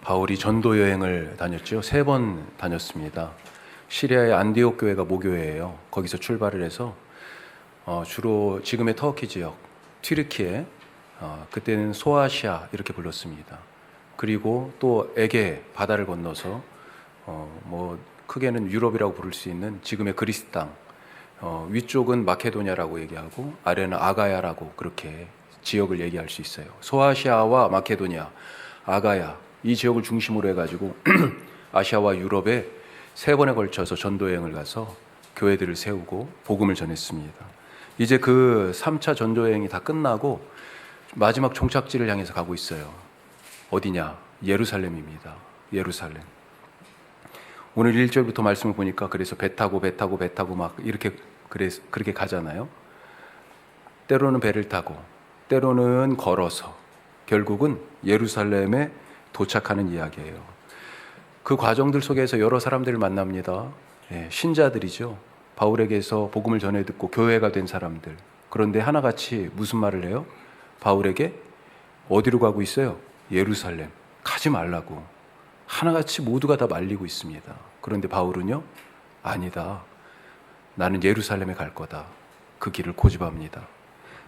바울이 전도 여행을 다녔죠. 3번 다녔습니다. 시리아의 안디옥 교회가 모교회예요. 거기서 출발을 해서 주로 지금의 터키 지역, 튀르키예, 그때는 소아시아 이렇게 불렀습니다. 그리고 또 에게 바다를 건너서 크게는 유럽이라고 부를 수 있는 지금의 그리스 땅, 위쪽은 마케도냐라고 얘기하고 아래는 아가야라고 그렇게 지역을 얘기할 수 있어요. 소아시아와 마케도냐, 아가야 이 지역을 중심으로 해가지고 아시아와 유럽에 3번에 걸쳐서 전도여행을 가서 교회들을 세우고 복음을 전했습니다. 이제 그 3차 전도여행이 다 끝나고 마지막 종착지를 향해서 가고 있어요. 어디냐? 예루살렘입니다. 예루살렘. 오늘 1절부터 말씀을 보니까 그래서 배 타고 막 그렇게 가잖아요. 때로는 배를 타고 때로는 걸어서 결국은 예루살렘에 도착하는 이야기예요. 그 과정들 속에서 여러 사람들을 만납니다. 신자들이죠. 바울에게서 복음을 전해 듣고 교회가 된 사람들. 그런데 하나같이 무슨 말을 해요? 바울에게 어디로 가고 있어요? 예루살렘. 가지 말라고. 하나같이 모두가 다 말리고 있습니다. 그런데 바울은요? 아니다. 나는 예루살렘에 갈 거다. 그 길을 고집합니다.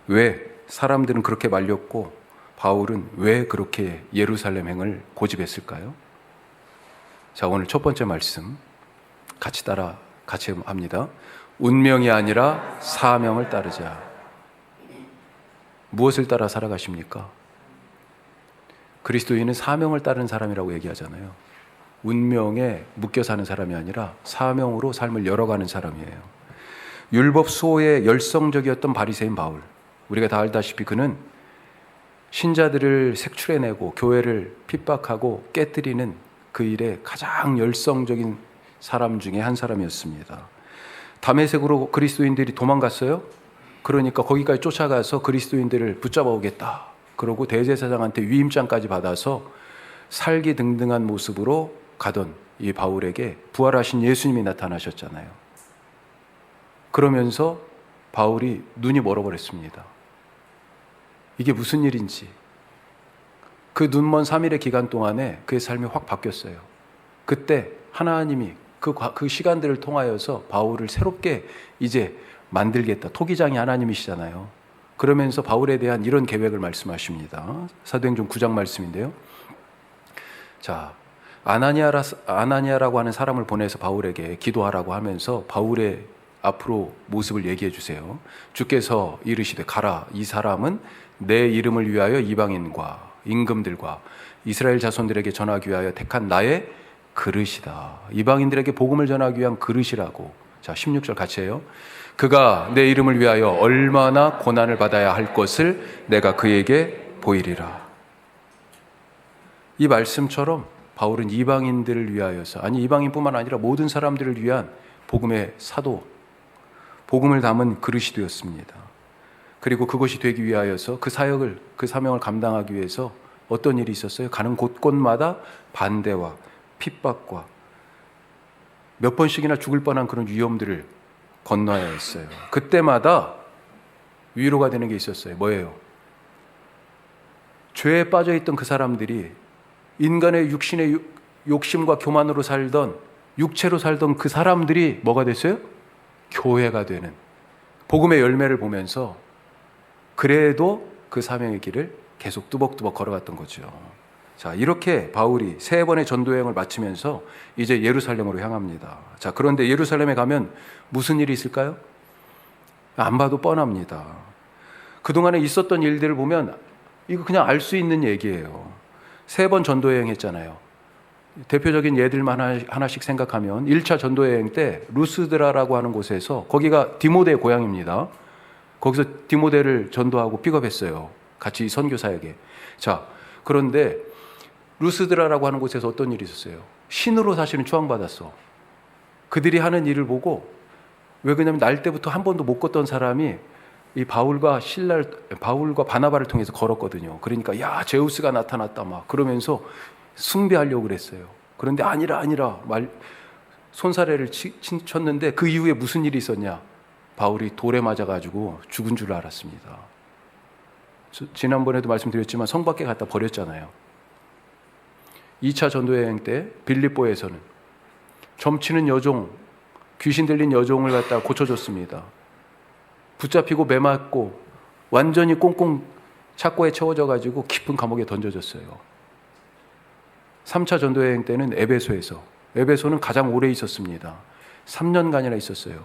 왜? 사람들은 그렇게 말렸고 바울은 왜 그렇게 예루살렘 행을 고집했을까요? 자, 오늘 첫 번째 말씀 같이 합니다. 운명이 아니라 사명을 따르자. 무엇을 따라 살아가십니까? 그리스도인은 사명을 따르는 사람이라고 얘기하잖아요. 운명에 묶여 사는 사람이 아니라 사명으로 삶을 열어가는 사람이에요. 율법 수호에 열성적이었던 바리새인 바울. 우리가 다 알다시피 그는 신자들을 색출해내고 교회를 핍박하고 깨뜨리는 그 일에 가장 열성적인 사람 중에 한 사람이었습니다. 다메섹으로 그리스도인들이 도망갔어요. 그러니까 거기까지 쫓아가서 그리스도인들을 붙잡아 오겠다. 그러고 대제사장한테 위임장까지 받아서 살기 등등한 모습으로 가던 이 바울에게 부활하신 예수님이 나타나셨잖아요. 그러면서 바울이 눈이 멀어버렸습니다. 이게 무슨 일인지. 그 눈먼 3일의 기간 동안에 그의 삶이 확 바뀌었어요. 그때 하나님이 그 시간들을 통하여서 바울을 새롭게 이제 만들겠다. 토기장이 하나님이시잖아요. 그러면서 바울에 대한 이런 계획을 말씀하십니다. 사도행전 9장 말씀인데요. 자, 아나니아라고 하는 사람을 보내서 바울에게 기도하라고 하면서 바울의 앞으로 모습을 얘기해 주세요. 주께서 이르시되 가라. 이 사람은 내 이름을 위하여 이방인과 임금들과 이스라엘 자손들에게 전하기 위하여 택한 나의 그릇이다. 이방인들에게 복음을 전하기 위한 그릇이라고. 자, 16절 같이 해요. 그가 내 이름을 위하여 얼마나 고난을 받아야 할 것을 내가 그에게 보이리라. 이 말씀처럼 바울은 이방인들을 위하여서, 아니 이방인뿐만 아니라 모든 사람들을 위한 복음의 사도, 복음을 담은 그릇이 되었습니다. 그리고 그것이 되기 위하여서 그 사역을, 그 사명을 감당하기 위해서 어떤 일이 있었어요? 가는 곳곳마다 반대와 핍박과 몇 번씩이나 죽을 뻔한 그런 위험들을 건너야 했어요. 그때마다 위로가 되는 게 있었어요. 뭐예요? 죄에 빠져있던 그 사람들이 인간의 육신의 욕심과 교만으로 살던, 육체로 살던 그 사람들이 뭐가 됐어요? 교회가 되는, 복음의 열매를 보면서 그래도 그 사명의 길을 계속 뚜벅뚜벅 걸어갔던 거죠. 자, 이렇게 바울이 3번의 전도여행을 마치면서 이제 예루살렘으로 향합니다. 자, 그런데 예루살렘에 가면 무슨 일이 있을까요? 안 봐도 뻔합니다. 그동안에 있었던 일들을 보면 이거 그냥 알 수 있는 얘기예요. 3번 전도여행 했잖아요. 대표적인 예들만 하나씩 생각하면 1차 전도여행 때 루스드라라고 하는 곳에서, 거기가 디모데의 고향입니다. 거기서 디모데를 전도하고 픽업했어요. 같이 선교사에게. 자, 그런데 루스드라라고 하는 곳에서 어떤 일이 있었어요? 신으로 사실은 추앙받았어. 그들이 하는 일을 보고, 왜 그러냐면 날 때부터 한 번도 못 걷던 사람이 이 바울과 바나바를 통해서 걸었거든요. 그러니까 야, 제우스가 나타났다 막 그러면서 숭배하려고 그랬어요. 그런데 아니라 손사래를 쳤는데 그 이후에 무슨 일이 있었냐? 바울이 돌에 맞아가지고 죽은 줄 알았습니다. 지난번에도 말씀드렸지만 성 밖에 갖다 버렸잖아요. 2차 전도여행 때 빌립보에서는 점치는 여종, 귀신 들린 여종을 갖다가 고쳐줬습니다. 붙잡히고 매맞고 완전히 꽁꽁 착고에 채워져 가지고 깊은 감옥에 던져졌어요. 3차 전도여행 때는 에베소는 가장 오래 있었습니다. 3년간이나 있었어요.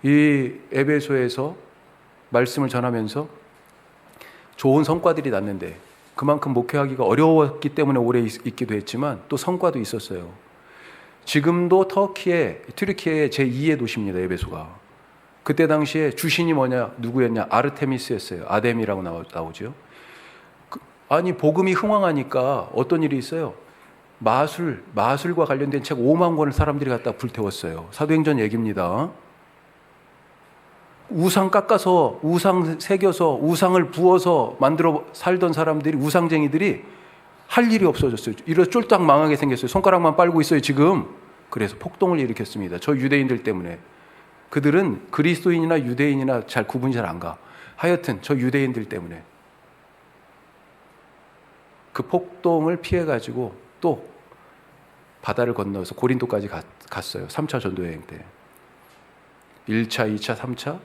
이 에베소에서 말씀을 전하면서 좋은 성과들이 났는데 그만큼 목회하기가 어려웠기 때문에 오래 있기도 했지만 또 성과도 있었어요. 지금도 튀르키예 제2의 도시입니다. 에베소가. 그때 당시에 주신이 누구였냐? 아르테미스였어요. 아뎀이라고 나오죠. 아니 복음이 흥왕하니까 어떤 일이 있어요? 마술과 관련된 책 5만 권을 사람들이 갖다 불태웠어요. 사도행전 얘기입니다. 우상 깎아서, 우상 새겨서, 우상을 부어서 만들어 살던 사람들이, 우상쟁이들이 할 일이 없어졌어요. 이래서 쫄딱 망하게 생겼어요. 손가락만 빨고 있어요, 지금. 그래서 폭동을 일으켰습니다. 저 유대인들 때문에. 그들은 그리스도인이나 유대인이나 구분이 잘 안 가. 하여튼 저 유대인들 때문에. 그 폭동을 피해가지고 또 바다를 건너서 고린도까지 갔어요. 3차 전도여행 때. 1차, 2차, 3차.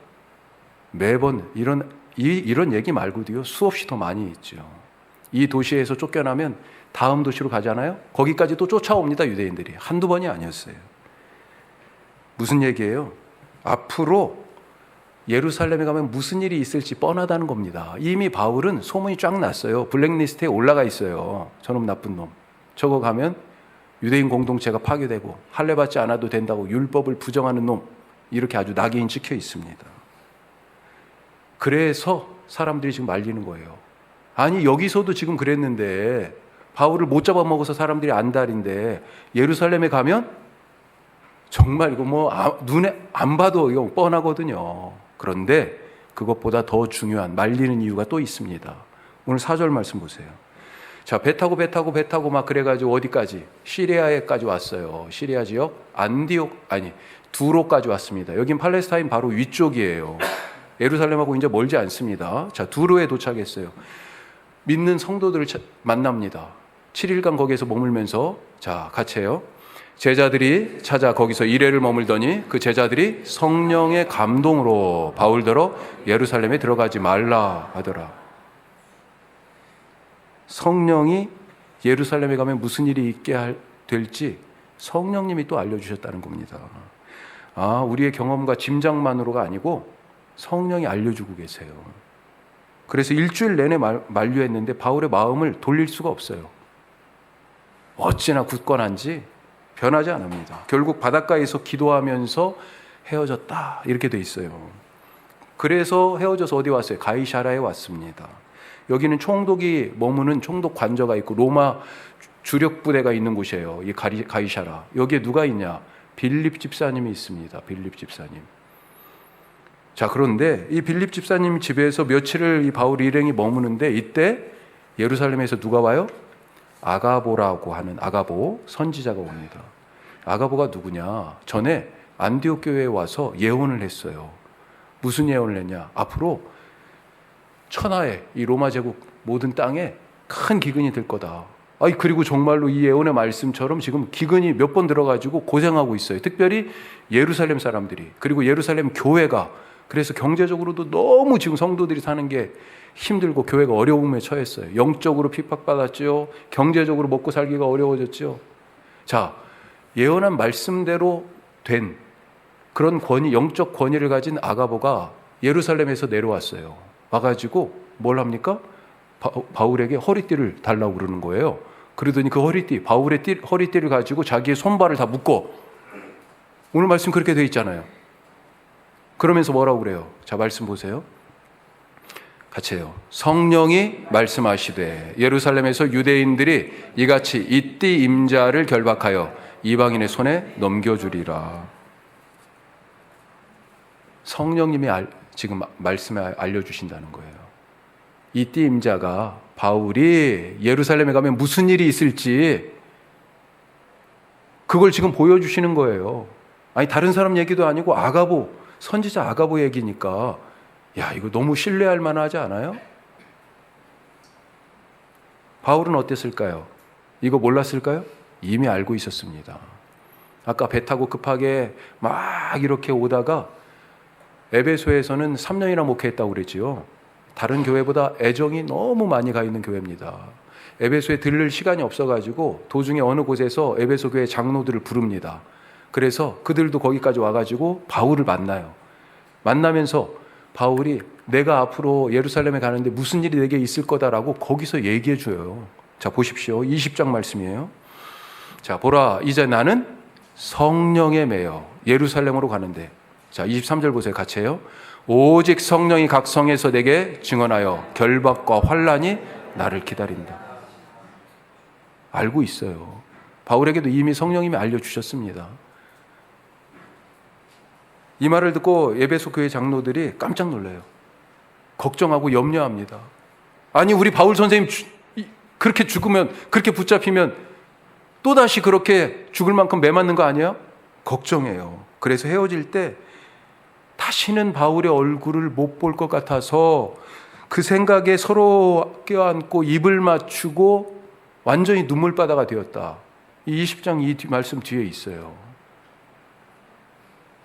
매번 이런 얘기 말고도요, 수없이 더 많이 있죠. 이 도시에서 쫓겨나면 다음 도시로 가잖아요. 거기까지 또 쫓아옵니다, 유대인들이. 한두 번이 아니었어요. 무슨 얘기예요? 앞으로 예루살렘에 가면 무슨 일이 있을지 뻔하다는 겁니다. 이미 바울은 소문이 쫙 났어요. 블랙리스트에 올라가 있어요. 저놈 나쁜 놈. 저거 가면 유대인 공동체가 파괴되고 할례받지 않아도 된다고 율법을 부정하는 놈. 이렇게 아주 낙인 찍혀 있습니다. 그래서 사람들이 지금 말리는 거예요. 아니 여기서도 지금 그랬는데 바울을 못 잡아먹어서 사람들이 안달인데 예루살렘에 가면 정말 이거 눈에 안 봐도 이거 뻔하거든요. 그런데 그것보다 더 중요한 말리는 이유가 또 있습니다. 오늘 4절 말씀 보세요. 자, 배 타고 막 그래가지고 어디까지? 시리아에까지 왔어요. 시리아 지역 두로까지 왔습니다. 여긴 팔레스타인 바로 위쪽이에요. 예루살렘하고 이제 멀지 않습니다. 자, 두로에 도착했어요. 믿는 성도들을 만납니다. 7일간 거기에서 머물면서 자, 같이 해요. 제자들이 찾아 거기서 이레를 머물더니 그 제자들이 성령의 감동으로 바울더러 예루살렘에 들어가지 말라 하더라. 성령이 예루살렘에 가면 무슨 일이 있게 될지 성령님이 또 알려주셨다는 겁니다. 아, 우리의 경험과 짐작만으로가 아니고 성령이 알려주고 계세요. 그래서 일주일 내내 만류했는데 바울의 마음을 돌릴 수가 없어요. 어찌나 굳건한지 변하지 않습니다. 결국 바닷가에서 기도하면서 헤어졌다 이렇게 돼 있어요. 그래서 헤어져서 어디 왔어요? 가이사라에 왔습니다. 여기는 총독이 머무는 총독 관저가 있고 로마 주력 부대가 있는 곳이에요. 이 가이사라. 여기에 누가 있냐? 빌립 집사님이 있습니다. 빌립 집사님. 자, 그런데 이 빌립 집사님 집에서 며칠을 이 바울 일행이 머무는데 이때 예루살렘에서 누가 와요? 아가보라고 하는 아가보 선지자가 옵니다. 아가보가 누구냐? 전에 안디옥 교회에 와서 예언을 했어요. 무슨 예언을 했냐? 앞으로 천하에 이 로마 제국 모든 땅에 큰 기근이 들 거다. 그리고 정말로 이 예언의 말씀처럼 지금 기근이 몇 번 들어가지고 고생하고 있어요. 특별히 예루살렘 사람들이, 그리고 예루살렘 교회가. 그래서 경제적으로도 너무 지금 성도들이 사는 게 힘들고 교회가 어려움에 처했어요. 영적으로 핍박받았죠. 경제적으로 먹고 살기가 어려워졌죠. 자, 예언한 말씀대로 된 그런 영적 권위를 가진 아가보가 예루살렘에서 내려왔어요. 와가지고 뭘 합니까? 바울에게 허리띠를 달라고 그러는 거예요. 그러더니 그 바울의 허리띠를 가지고 자기의 손발을 다 묶어. 오늘 말씀 그렇게 돼 있잖아요. 그러면서 뭐라고 그래요? 자, 말씀 보세요. 같이 해요. 성령이 말씀하시되 예루살렘에서 유대인들이 이같이 이띠 임자를 결박하여 이방인의 손에 넘겨주리라. 성령님이 지금 말씀에 알려주신다는 거예요. 이띠 임자가 바울이 예루살렘에 가면 무슨 일이 있을지 그걸 지금 보여주시는 거예요. 아니 다른 사람 얘기도 아니고 선지자 아가보 얘기니까 야, 이거 너무 신뢰할 만하지 않아요? 바울은 어땠을까요? 이거 몰랐을까요? 이미 알고 있었습니다. 아까 배 타고 급하게 막 이렇게 오다가 에베소에서는 3년이나 목회했다고 그랬지요. 다른 교회보다 애정이 너무 많이 가 있는 교회입니다. 에베소에 들를 시간이 없어가지고 도중에 어느 곳에서 에베소 교회 장로들을 부릅니다. 그래서 그들도 거기까지 와가지고 바울을 만나요. 만나면서 바울이 내가 앞으로 예루살렘에 가는데 무슨 일이 내게 있을 거다라고 거기서 얘기해 줘요. 자, 보십시오. 20장 말씀이에요. 자, 보라, 이제 나는 성령에 매여 예루살렘으로 가는데, 자, 23절 보세요. 같이 해요. 오직 성령이 각 성에서 내게 증언하여 결박과 환난이 나를 기다린다. 알고 있어요. 바울에게도 이미 성령님이 알려주셨습니다. 이 말을 듣고 에베소 교회 장로들이 깜짝 놀라요. 걱정하고 염려합니다. 아니, 우리 바울 선생님 그렇게 죽으면, 그렇게 붙잡히면 또다시 그렇게 죽을 만큼 매맞는 거 아니야? 걱정해요. 그래서 헤어질 때 다시는 바울의 얼굴을 못 볼 것 같아서 그 생각에 서로 껴안고 입을 맞추고 완전히 눈물바다가 되었다. 이 20장 이 말씀 뒤에 있어요.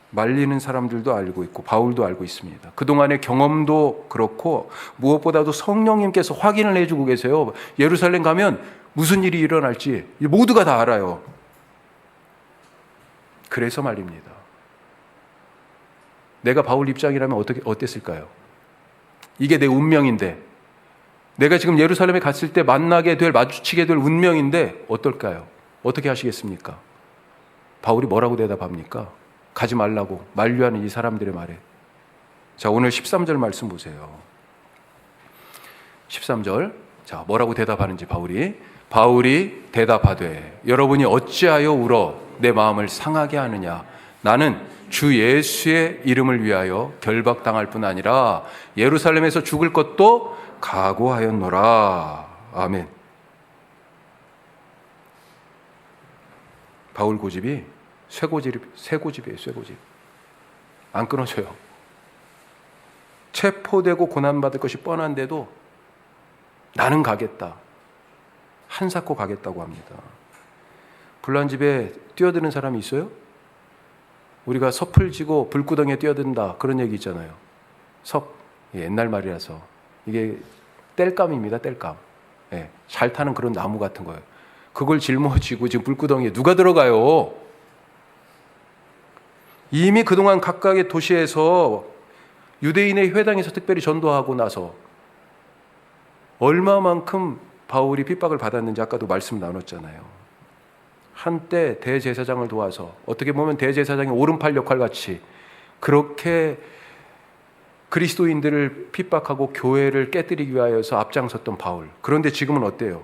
말리는 사람들도 알고 있고 바울도 알고 있습니다. 그동안의 경험도 그렇고 무엇보다도 성령님께서 확인을 해주고 계세요. 예루살렘 가면 무슨 일이 일어날지 모두가 다 알아요. 그래서 말입니다. 내가 바울 입장이라면 어땠을까요? 이게 내 운명인데, 내가 지금 예루살렘에 갔을 때 마주치게 될 운명인데 어떨까요? 어떻게 하시겠습니까? 바울이 뭐라고 대답합니까? 가지 말라고 만류하는 이 사람들의 말에. 자, 오늘 13절 말씀 보세요. 13절. 자, 뭐라고 대답하는지 바울이 대답하되 여러분이 어찌하여 울어 내 마음을 상하게 하느냐. 나는 주 예수의 이름을 위하여 결박당할 뿐 아니라 예루살렘에서 죽을 것도 각오하였노라. 아멘. 바울 고집이 쇠고집이에요. 쇠고집. 안 끊어져요. 체포되고 고난받을 것이 뻔한데도 나는 가겠다. 한사코 가겠다고 합니다. 불난집에 뛰어드는 사람이 있어요? 우리가 섭을 지고 불구덩이에 뛰어든다, 그런 얘기 있잖아요. 옛날 말이라서 이게 땔감입니다. 땔감. 예, 잘 타는 그런 나무 같은 거예요. 그걸 짊어지고 지금 불구덩이에 누가 들어가요? 이미 그동안 각각의 도시에서 유대인의 회당에서 특별히 전도하고 나서 얼마만큼 바울이 핍박을 받았는지 아까도 말씀 나눴잖아요. 한때 대제사장을 도와서 어떻게 보면 대제사장의 오른팔 역할 같이 그렇게 그리스도인들을 핍박하고 교회를 깨뜨리기 위하여서 앞장섰던 바울. 그런데 지금은 어때요?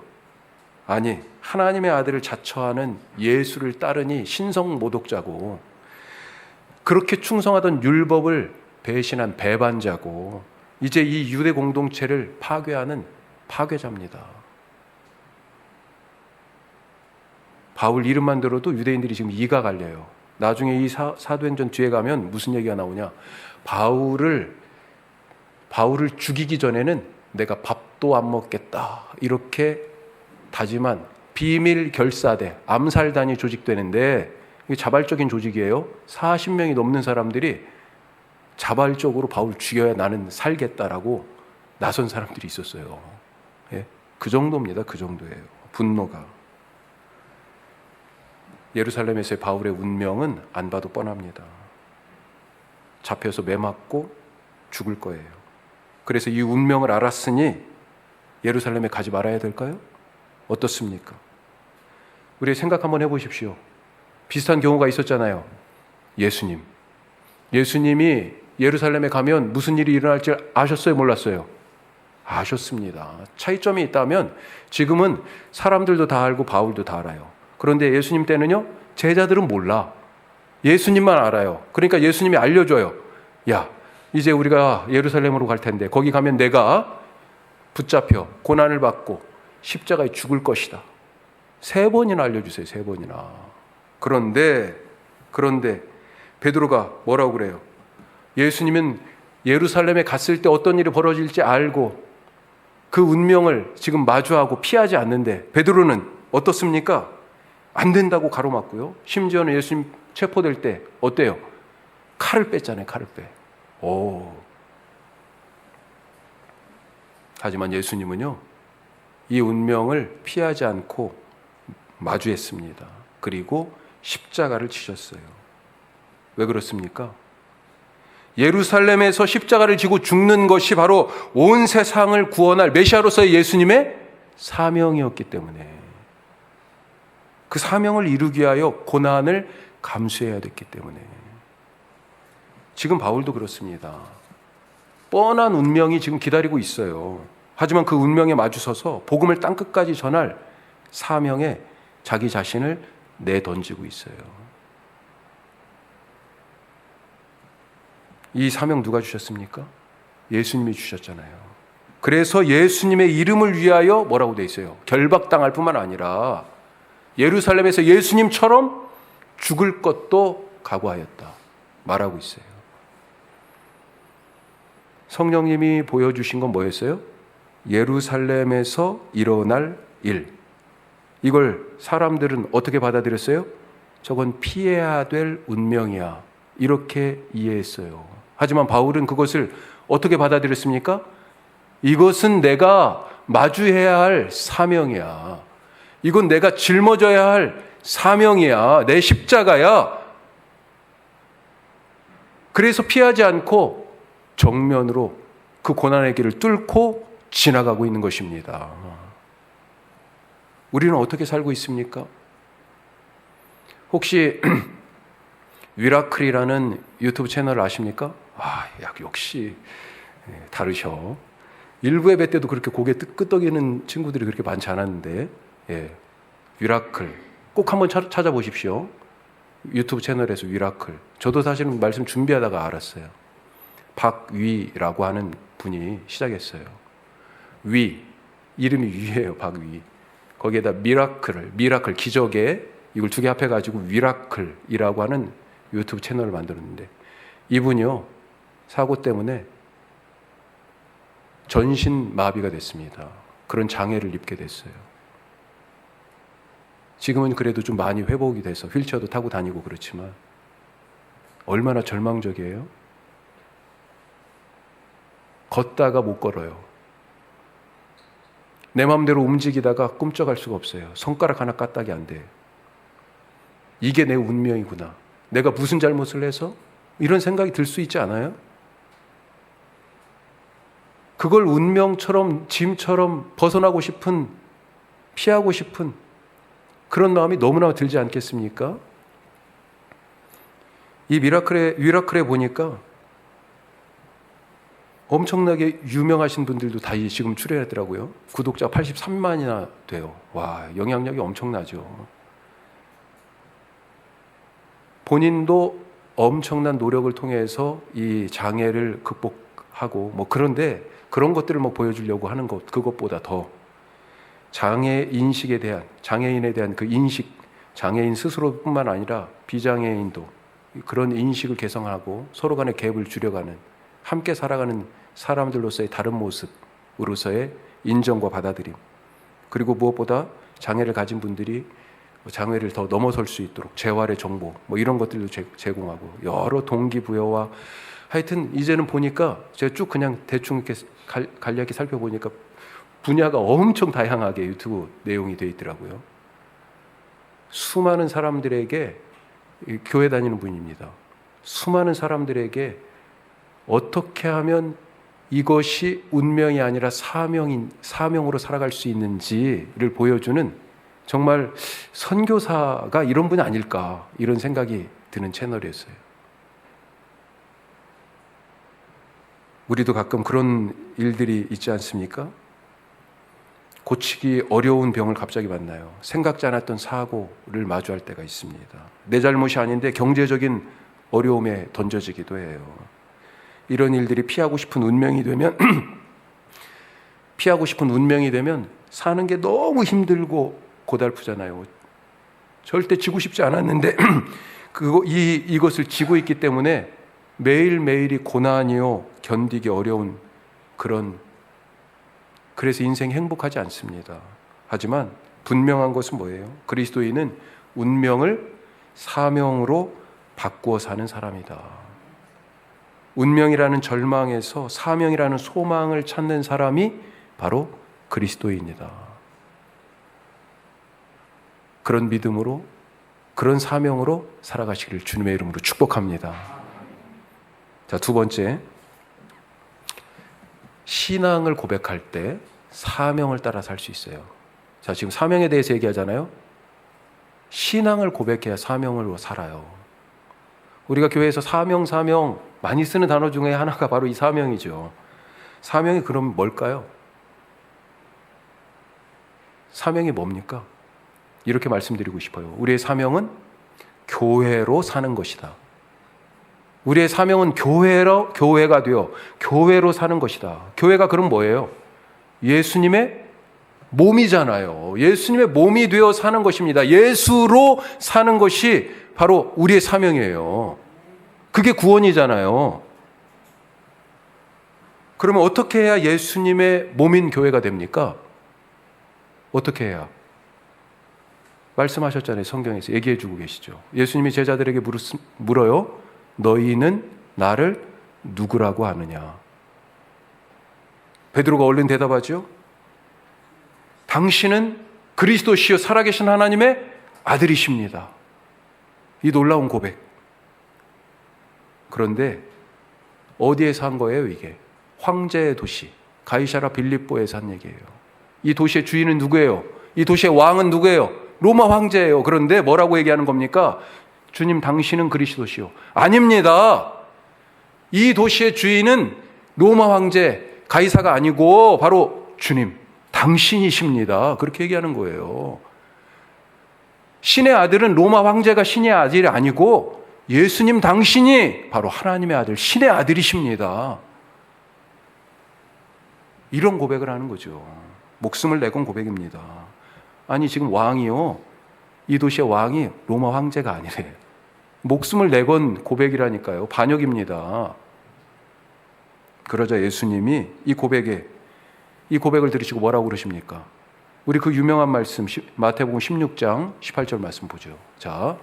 아니, 하나님의 아들을 자처하는 예수를 따르니 신성모독자고, 그렇게 충성하던 율법을 배신한 배반자고, 이제 이 유대 공동체를 파괴하는 파괴자입니다. 바울 이름만 들어도 유대인들이 지금 이가 갈려요. 나중에 이 사도행전 뒤에 가면 무슨 얘기가 나오냐. 바울을 죽이기 전에는 내가 밥도 안 먹겠다, 이렇게 다짐한 비밀 결사대, 암살단이 조직되는데, 이게 자발적인 조직이에요. 40명이 넘는 사람들이 자발적으로 바울 죽여야 나는 살겠다라고 나선 사람들이 있었어요. 예? 그 정도입니다. 그 정도예요. 분노가. 예루살렘에서의 바울의 운명은 안 봐도 뻔합니다. 잡혀서 매맞고 죽을 거예요. 그래서 이 운명을 알았으니 예루살렘에 가지 말아야 될까요? 어떻습니까? 우리 생각 한번 해보십시오. 비슷한 경우가 있었잖아요. 예수님이 예루살렘에 가면 무슨 일이 일어날지 아셨어요? 몰랐어요? 아셨습니다. 차이점이 있다면 지금은 사람들도 다 알고 바울도 다 알아요. 그런데 예수님 때는요, 제자들은 몰라. 예수님만 알아요. 그러니까 예수님이 알려줘요. 야, 이제 우리가 예루살렘으로 갈 텐데 거기 가면 내가 붙잡혀 고난을 받고 십자가에 죽을 것이다. 3번이나 알려주세요. 3번이나. 그런데 베드로가 뭐라고 그래요? 예수님은 예루살렘에 갔을 때 어떤 일이 벌어질지 알고 그 운명을 지금 마주하고 피하지 않는데, 베드로는 어떻습니까? 안 된다고 가로막고요. 심지어는 예수님 체포될 때 어때요? 칼을 뺐잖아요. 칼을 빼. 하지만 예수님은요, 이 운명을 피하지 않고 마주했습니다. 그리고 십자가를 치셨어요. 왜 그렇습니까? 예루살렘에서 십자가를 지고 죽는 것이 바로 온 세상을 구원할 메시아로서의 예수님의 사명이었기 때문에, 그 사명을 이루기 위하여 고난을 감수해야 됐기 때문에. 지금 바울도 그렇습니다. 뻔한 운명이 지금 기다리고 있어요. 하지만 그 운명에 마주서서 복음을 땅끝까지 전할 사명에 자기 자신을 내던지고 있어요. 이 사명 누가 주셨습니까? 예수님이 주셨잖아요. 그래서 예수님의 이름을 위하여 뭐라고 돼 있어요? 결박당할 뿐만 아니라 예루살렘에서 예수님처럼 죽을 것도 각오하였다 말하고 있어요. 성령님이 보여주신 건 뭐였어요? 예루살렘에서 일어날 일. 이걸 사람들은 어떻게 받아들였어요? 저건 피해야 될 운명이야, 이렇게 이해했어요. 하지만 바울은 그것을 어떻게 받아들였습니까? 이것은 내가 마주해야 할 사명이야. 이건 내가 짊어져야 할 사명이야. 내 십자가야. 그래서 피하지 않고 정면으로 그 고난의 길을 뚫고 지나가고 있는 것입니다. 우리는 어떻게 살고 있습니까? 혹시 위라클이라는 유튜브 채널을 아십니까? 역시 다르셔. 일부 예배 때도 그렇게 고개 끄덕이는 친구들이 그렇게 많지 않았는데, 위라클 꼭 한번 찾아보십시오. 유튜브 채널에서 위라클. 저도 사실은 말씀 준비하다가 알았어요. 박위라고 하는 분이 시작했어요. 위, 이름이 위예요. 박위. 거기에다 미라클 기적에 이걸 두 개 합해가지고 위라클이라고 하는 유튜브 채널을 만들었는데, 이분이요, 사고 때문에 전신 마비가 됐습니다. 그런 장애를 입게 됐어요. 지금은 그래도 좀 많이 회복이 돼서 휠체어도 타고 다니고 그렇지만 얼마나 절망적이에요? 걷다가 못 걸어요. 내 마음대로 움직이다가 꿈쩍할 수가 없어요. 손가락 하나 까딱이 안 돼요. 이게 내 운명이구나. 내가 무슨 잘못을 해서? 이런 생각이 들 수 있지 않아요? 그걸 운명처럼, 짐처럼 벗어나고 싶은, 피하고 싶은 그런 마음이 너무나 들지 않겠습니까? 이 위라클에 보니까 엄청나게 유명하신 분들도 다 지금 출연했더라고요. 구독자 83만이나 돼요. 와, 영향력이 엄청나죠. 본인도 엄청난 노력을 통해서 이 장애를 극복하고 그런데 그런 것들을 보여주려고 하는 것, 그것보다 더 장애인에 대한 그 인식, 장애인 스스로뿐만 아니라 비장애인도 그런 인식을 개성하고 서로 간의 갭을 줄여가는, 함께 살아가는 사람들로서의 다른 모습으로서의 인정과 받아들임, 그리고 무엇보다 장애를 가진 분들이 장애를 더 넘어설 수 있도록 재활의 정보 이런 것들도 제공하고 여러 동기부여와, 하여튼 이제는 보니까 제가 쭉 그냥 대충 이렇게 간략히 살펴보니까 분야가 엄청 다양하게 유튜브 내용이 되어 있더라고요. 수많은 사람들에게, 교회 다니는 분입니다. 수많은 사람들에게 어떻게 하면 이것이 운명이 아니라 사명으로 살아갈 수 있는지를 보여주는, 정말 선교사가 이런 분이 아닐까, 이런 생각이 드는 채널이었어요. 우리도 가끔 그런 일들이 있지 않습니까? 고치기 어려운 병을 갑자기 만나요. 생각지 않았던 사고를 마주할 때가 있습니다. 내 잘못이 아닌데 경제적인 어려움에 던져지기도 해요. 이런 일들이 피하고 싶은 운명이 되면 사는 게 너무 힘들고 고달프잖아요. 절대 지고 싶지 않았는데 이것을 지고 있기 때문에 매일매일이 고난이요, 견디기 어려운 그래서 인생이 행복하지 않습니다. 하지만 분명한 것은 뭐예요? 그리스도인은 운명을 사명으로 바꾸어 사는 사람이다. 운명이라는 절망에서 사명이라는 소망을 찾는 사람이 바로 그리스도인이다. 그런 믿음으로, 그런 사명으로 살아가시기를 주님의 이름으로 축복합니다. 자, 두 번째, 신앙을 고백할 때 사명을 따라 살 수 있어요. 자, 지금 사명에 대해서 얘기하잖아요. 신앙을 고백해야 사명으로 살아요. 우리가 교회에서 사명 많이 쓰는 단어 중에 하나가 바로 이 사명이죠. 사명이 그럼 뭘까요? 사명이 뭡니까? 이렇게 말씀드리고 싶어요. 우리의 사명은 교회로 사는 것이다. 우리의 사명은 교회가 되어 교회로 사는 것이다. 교회가 그럼 뭐예요? 예수님의 몸이잖아요. 예수님의 몸이 되어 사는 것입니다. 예수로 사는 것이 바로 우리의 사명이에요. 그게 구원이잖아요. 그러면 어떻게 해야 예수님의 몸인 교회가 됩니까? 어떻게 해야? 말씀하셨잖아요. 성경에서 얘기해 주고 계시죠. 예수님이 제자들에게 물어요. 너희는 나를 누구라고 하느냐? 베드로가 얼른 대답하죠. 당신은 그리스도시요 살아계신 하나님의 아들이십니다. 이 놀라운 고백. 그런데 어디에서 한 거예요, 이게? 황제의 도시 가이사라 빌립보에서 한 얘기예요. 이 도시의 주인은 누구예요? 이 도시의 왕은 누구예요? 로마 황제예요. 그런데 뭐라고 얘기하는 겁니까? 주님, 당신은 그리스도시요. 아닙니다. 이 도시의 주인은 로마 황제 가이사가 아니고 바로 주님, 당신이십니다. 그렇게 얘기하는 거예요. 신의 아들은 로마 황제가 신의 아들이 아니고 예수님 당신이 바로 하나님의 아들, 신의 아들이십니다. 이런 고백을 하는 거죠. 목숨을 내건 고백입니다. 아니, 지금 왕이요, 이 도시의 왕이 로마 황제가 아니래요. 목숨을 내건 고백이라니까요. 반역입니다. 그러자 예수님이 이 고백을 들으시고 뭐라고 그러십니까? 우리 그 유명한 말씀 마태복음 16장 18절 말씀 보죠. 자,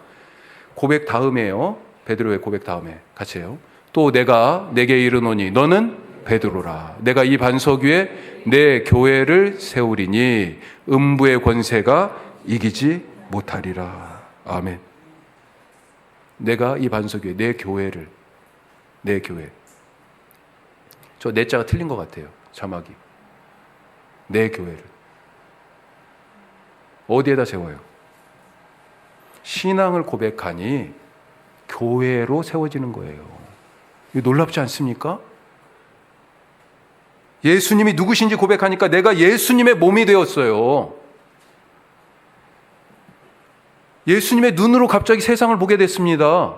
고백 다음에요. 베드로의 고백 다음에 같이 해요. 또 내가 내게 이르노니 너는 베드로라. 내가 이 반석 위에 내 교회를 세우리니 음부의 권세가 이기지 못하리라. 아멘. 내가 이 반석 위에 내 교회. 저 내 자가 틀린 것 같아요. 자막이. 내 교회를. 어디에다 세워요? 신앙을 고백하니 교회로 세워지는 거예요. 이거 놀랍지 않습니까? 예수님이 누구신지 고백하니까 내가 예수님의 몸이 되었어요. 예수님의 눈으로 갑자기 세상을 보게 됐습니다.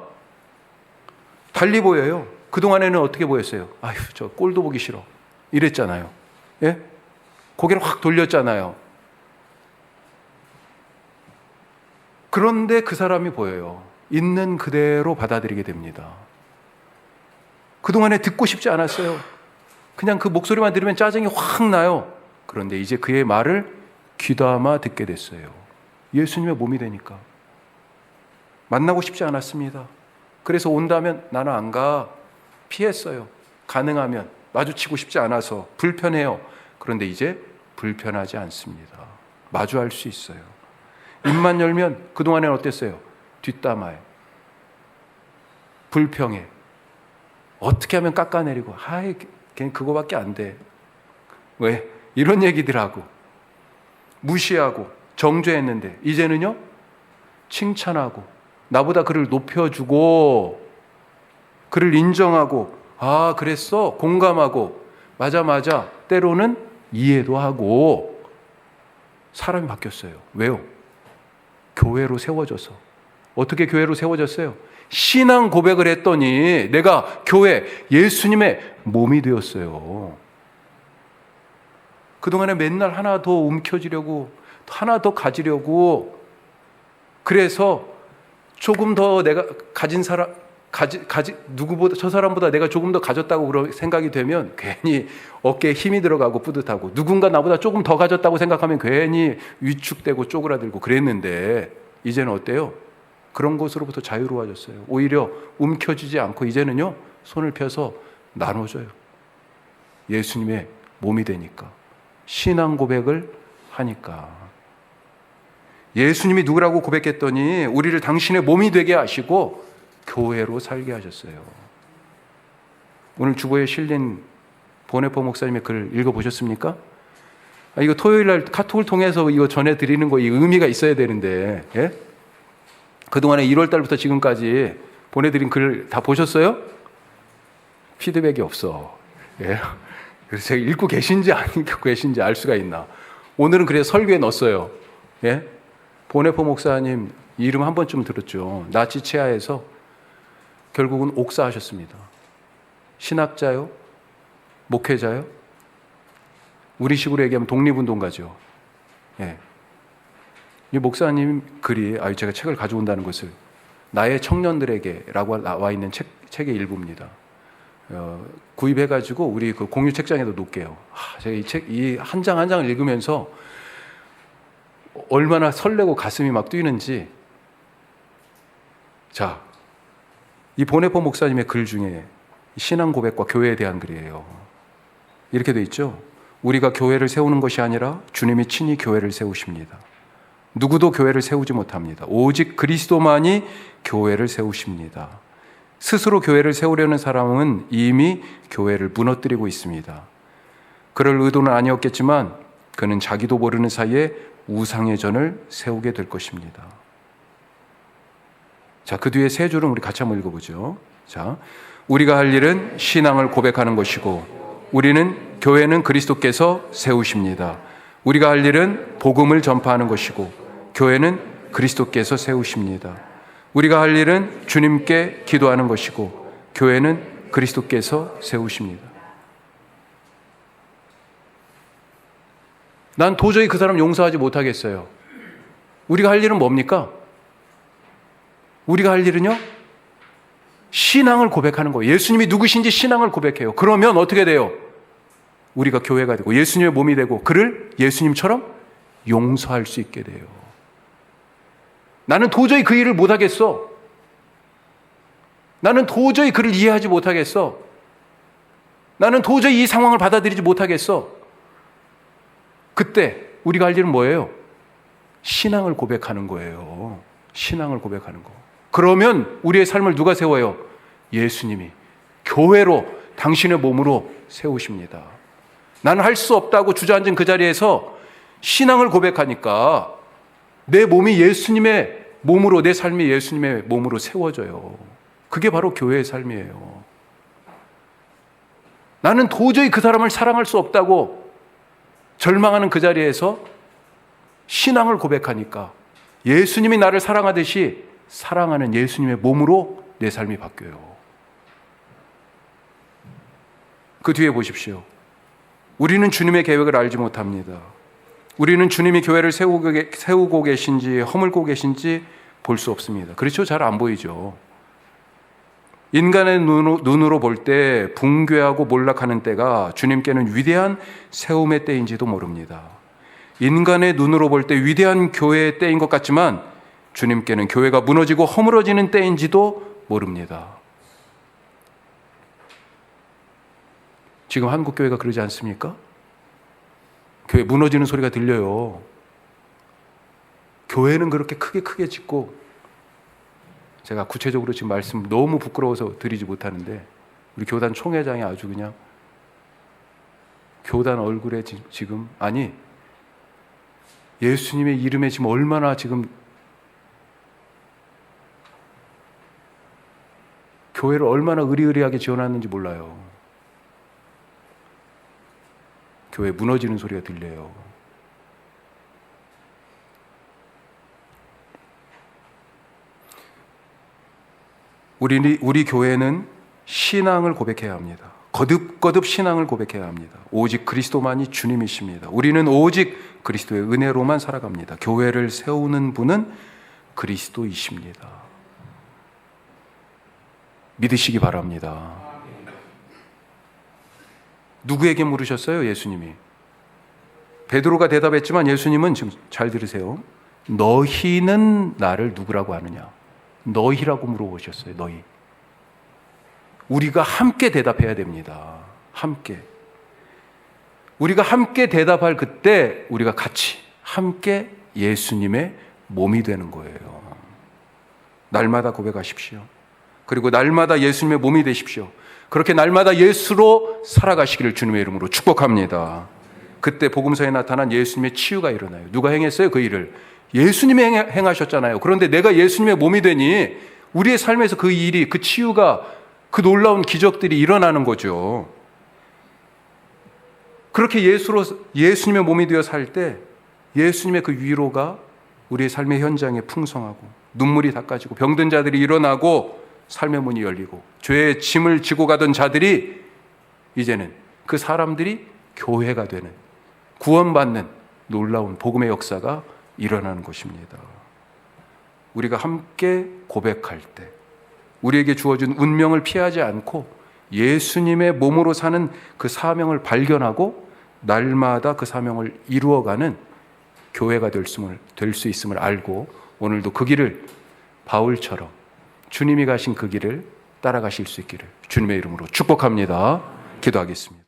달리 보여요. 그동안에는 어떻게 보였어요? 아휴, 저 꼴도 보기 싫어. 이랬잖아요. 예? 고개를 확 돌렸잖아요. 그런데 그 사람이 보여요. 있는 그대로 받아들이게 됩니다. 그동안에 듣고 싶지 않았어요. 그냥 그 목소리만 들으면 짜증이 확 나요. 그런데 이제 그의 말을 귀담아 듣게 됐어요. 예수님의 몸이 되니까. 만나고 싶지 않았습니다. 그래서 온다면 나는 안 가. 피했어요. 가능하면 마주치고 싶지 않아서 불편해요. 그런데 이제 불편하지 않습니다. 마주할 수 있어요. 입만 열면 그동안에는 어땠어요? 뒷담화에 불평해. 어떻게 하면 깎아내리고 아이 걔는 그거밖에 안 돼. 왜? 이런 얘기들 하고 무시하고 정죄했는데 이제는요 칭찬하고 나보다 그를 높여주고 그를 인정하고 아 그랬어? 공감하고 맞아 때로는 이해도 하고 사람이 바뀌었어요. 왜요? 교회로 세워져서. 어떻게 교회로 세워졌어요? 신앙 고백을 했더니 내가 교회 예수님의 몸이 되었어요. 그동안에 맨날 하나 더 움켜쥐려고 하나 더 가지려고 그래서 조금 더 내가 가진 사람 누구보다 저 사람보다 내가 조금 더 가졌다고 그런 생각이 되면 괜히 어깨에 힘이 들어가고 뿌듯하고, 누군가 나보다 조금 더 가졌다고 생각하면 괜히 위축되고 쪼그라들고 그랬는데, 이제는 어때요? 그런 것으로부터 자유로워졌어요. 오히려 움켜쥐지 않고 이제는요, 손을 펴서 나눠줘요. 예수님의 몸이 되니까, 신앙 고백을 하니까. 예수님이 누구라고 고백했더니 우리를 당신의 몸이 되게 하시고 교회로 살게 하셨어요. 오늘 주보에 실린 보네포 목사님의 글 읽어보셨습니까? 이거 토요일날 카톡을 통해서 이거 전해드리는 거, 이 의미가 있어야 되는데, 예? 그동안에 1월달부터 지금까지 보내드린 글 다 보셨어요? 피드백이 없어. 예? 그래서 제가 읽고 계신지 안 읽고 계신지 알 수가 있나. 오늘은 그래서 설교에 넣었어요. 예? 보네포 목사님 이름 한 번쯤 들었죠. 나치 치하에서 결국은 옥사하셨습니다. 신학자요? 목회자요? 우리 식으로 얘기하면 독립운동가죠. 예. 이 목사님 글이, 제가 책을 가져온다는 것을, 나의 청년들에게 라고 나와 있는 책의 일부입니다. 구입해가지고 우리 그 공유 책장에도 놓을게요. 제가 이 책, 이 한 장 한 장을 읽으면서 얼마나 설레고 가슴이 막 뛰는지. 자, 이 보네포 목사님의 글 중에 신앙 고백과 교회에 대한 글이에요. 이렇게 돼 있죠. 우리가 교회를 세우는 것이 아니라 주님이 친히 교회를 세우십니다. 누구도 교회를 세우지 못합니다. 오직 그리스도만이 교회를 세우십니다. 스스로 교회를 세우려는 사람은 이미 교회를 무너뜨리고 있습니다. 그럴 의도는 아니었겠지만 그는 자기도 모르는 사이에 우상의 전을 세우게 될 것입니다. 자, 그 뒤에 세 줄은 우리 같이 한번 읽어보죠. 자, 우리가 할 일은 신앙을 고백하는 것이고, 교회는 그리스도께서 세우십니다. 우리가 할 일은 복음을 전파하는 것이고, 교회는 그리스도께서 세우십니다. 우리가 할 일은 주님께 기도하는 것이고, 교회는 그리스도께서 세우십니다. 난 도저히 그 사람 용서하지 못하겠어요. 우리가 할 일은 뭡니까? 우리가 할 일은요, 신앙을 고백하는 거예요. 예수님이 누구신지 신앙을 고백해요. 그러면 어떻게 돼요? 우리가 교회가 되고 예수님의 몸이 되고 그를 예수님처럼 용서할 수 있게 돼요. 나는 도저히 그 일을 못하겠어. 나는 도저히 그를 이해하지 못하겠어. 나는 도저히 이 상황을 받아들이지 못하겠어. 그때 우리가 할 일은 뭐예요? 신앙을 고백하는 거예요. 신앙을 고백하는 거. 그러면 우리의 삶을 누가 세워요? 예수님이 교회로, 당신의 몸으로 세우십니다. 나는 할 수 없다고 주저앉은 그 자리에서 신앙을 고백하니까 내 몸이 예수님의 몸으로, 내 삶이 예수님의 몸으로 세워져요. 그게 바로 교회의 삶이에요. 나는 도저히 그 사람을 사랑할 수 없다고 절망하는 그 자리에서 신앙을 고백하니까 예수님이 나를 사랑하듯이 사랑하는 예수님의 몸으로 내 삶이 바뀌어요. 그 뒤에 보십시오. 우리는 주님의 계획을 알지 못합니다. 우리는 주님이 교회를 세우고 계신지 허물고 계신지 볼 수 없습니다. 그렇죠? 잘 안 보이죠. 인간의 눈으로 볼 때 붕괴하고 몰락하는 때가 주님께는 위대한 세움의 때인지도 모릅니다. 인간의 눈으로 볼 때 위대한 교회의 때인 것 같지만 주님께는 교회가 무너지고 허물어지는 때인지도 모릅니다. 지금 한국교회가 그러지 않습니까? 교회 무너지는 소리가 들려요. 교회는 그렇게 크게 짓고, 제가 구체적으로 지금 말씀 너무 부끄러워서 드리지 못하는데 우리 교단 총회장이 아주 그냥 교단 얼굴에 지금, 아니 예수님의 이름에 지금 얼마나 지금 교회를 얼마나 의리의리하게 지어놨는지 몰라요. 교회 무너지는 소리가 들려요. 우리 교회는 신앙을 고백해야 합니다. 거듭 신앙을 고백해야 합니다. 오직 그리스도만이 주님이십니다. 우리는 오직 그리스도의 은혜로만 살아갑니다. 교회를 세우는 분은 그리스도이십니다. 믿으시기 바랍니다. 누구에게 물으셨어요? 예수님이. 베드로가 대답했지만 예수님은 지금 잘 들으세요. 너희는 나를 누구라고 하느냐? 너희라고 물어보셨어요. 너희. 우리가 함께 대답해야 됩니다. 함께. 우리가 함께 대답할 그때 우리가 같이 함께 예수님의 몸이 되는 거예요. 날마다 고백하십시오. 그리고 날마다 예수님의 몸이 되십시오. 그렇게 날마다 예수로 살아가시기를 주님의 이름으로 축복합니다. 그때 복음서에 나타난 예수님의 치유가 일어나요. 누가 행했어요? 그 일을. 예수님이 행하셨잖아요. 그런데 내가 예수님의 몸이 되니 우리의 삶에서 그 일이, 그 치유가, 그 놀라운 기적들이 일어나는 거죠. 그렇게 예수님의 몸이 되어 살 때 예수님의 그 위로가 우리의 삶의 현장에 풍성하고 눈물이 닦아지고 병든 자들이 일어나고 삶의 문이 열리고 죄의 짐을 지고 가던 자들이 이제는 그 사람들이 교회가 되는, 구원받는 놀라운 복음의 역사가 일어나는 것입니다. 우리가 함께 고백할 때 우리에게 주어진 운명을 피하지 않고 예수님의 몸으로 사는 그 사명을 발견하고 날마다 그 사명을 이루어가는 교회가 될 수 있음을 알고 오늘도 그 길을 바울처럼 주님이 가신 그 길을 따라가실 수 있기를 주님의 이름으로 축복합니다. 기도하겠습니다.